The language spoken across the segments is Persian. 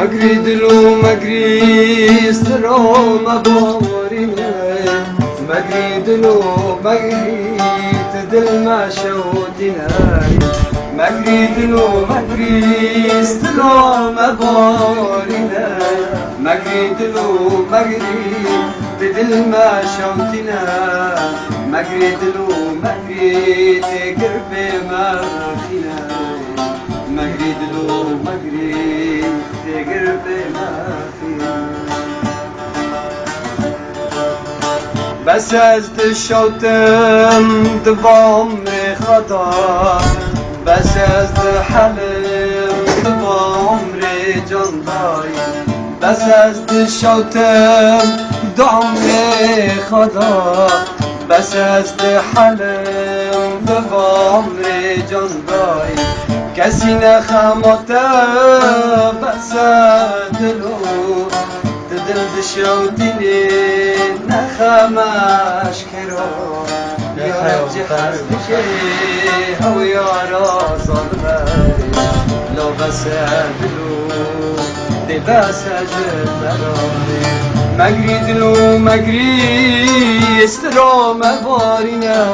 مگری دلو مگری استرام بارینه مگری دلو مگری تدل ما شوتنا مگری دلو مگری استرام بارینه مگری دلو مگری تدل ما شوتنا مگری دلو مگری تقرب ما فينا مگری دلو مگری تقرب ما فينا بس از دشوتم دبامر خطا بس از حلم دبامر جندای بس از دشوتم دعمر خطا بس از حلم دبامر جندای کسی نخماته بس دلو دل دشوتینی نخماش کرو یا رجی حسبکه هو یارا ظلمه لو بس دلو دی بس جبرانه مگری دلو مگری استرام بارینه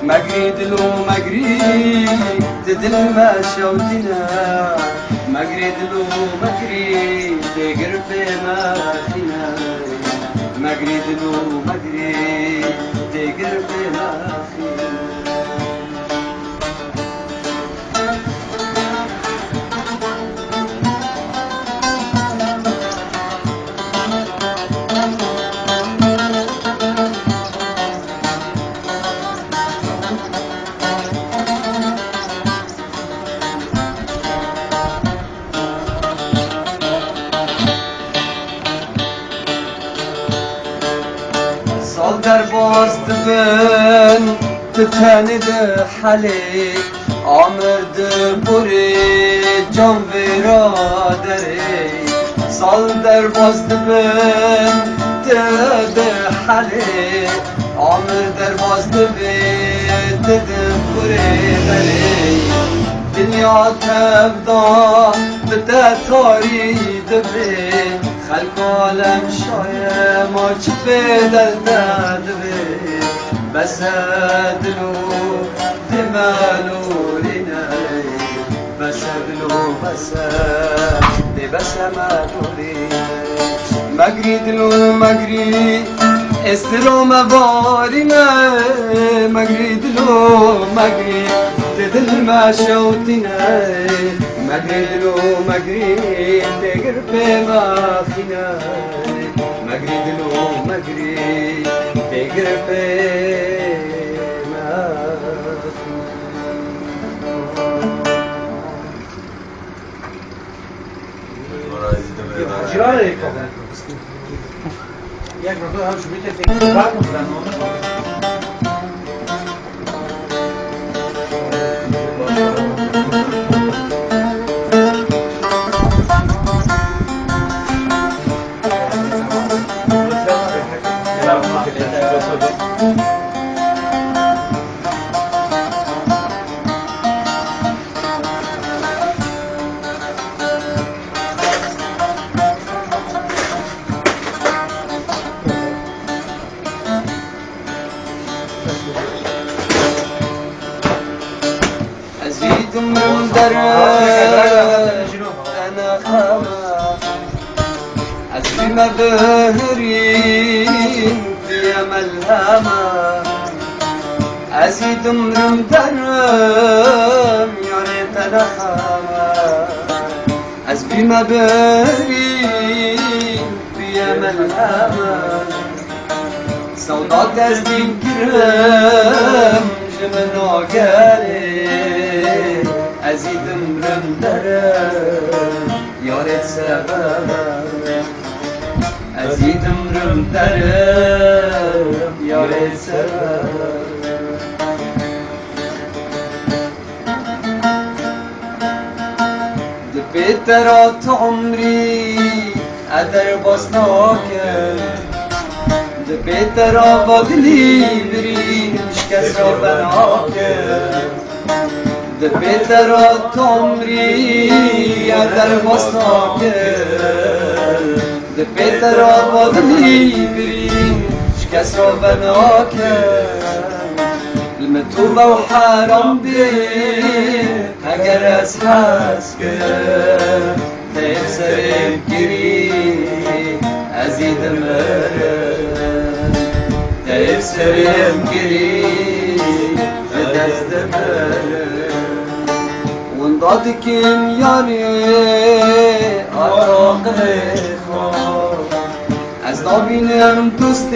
مگری دلو مگری دل ما شوتنا مگری دلو مگری تقرب ما فينا مگری دلو مگری تقرب ما فينا سال در باز دبن تتنی ده حلی عمر ده بوری جان برادری سال در باز دبن ده حلی عمر در باز دبن ده بوری غلی دنیا تبدا بده تاری دبن خلق عالم شايه ما چه دل ندوي بس دلو دمالو لنا بس دلو بس دي بس مالو لنا مگری دلو مگری استرو مبارنا مگری دلو مگری دل ما شوتنا مگری دلو مگری تقرب ما فينا مگری دلو مگری تقرب ما فينا Jak no to już wiecie, tej warto من درم أنا خما أزري ما بهرين في ملهما أزيد من درم يا ريت أنا خما أزري ما بهرين في ملهما سودات أزدين كرم جمنا قالي أزيد من درم يا ريت سبب أزيد من درم يا ريت سبب دبيت ترات عمري أدر بصناك دبيت ترا بدلي بري مش كسر بناك دبیترات عمری در بسناکر دبیترات بادلی برین شکس را بناکر المتوبة وحرام بيه اگر از حس کرد تیب سرم گری ازید مرم تیب سرم گری دست مرم ونداد کن یاری آتاق خواه از نابینم دوستر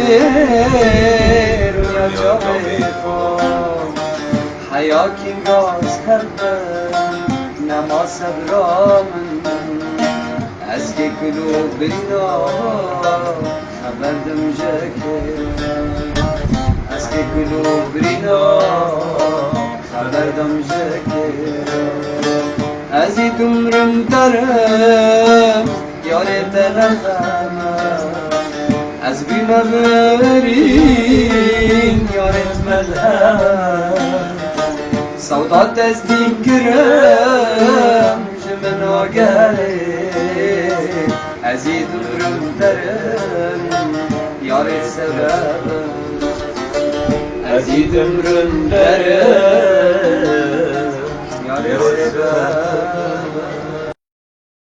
و یا جاوی خواه حیا کنگاز هربن نما صبرامن از که کلو برینا خبردم جکر از که کلو برینا خبردم جکر ازی دمرم درم یاره تنخمم از بیمبرین یارت ملهم سودات از دیگرم جمن آگره ازی دورم درم یارت سببم ازی دورم درم یارت سببم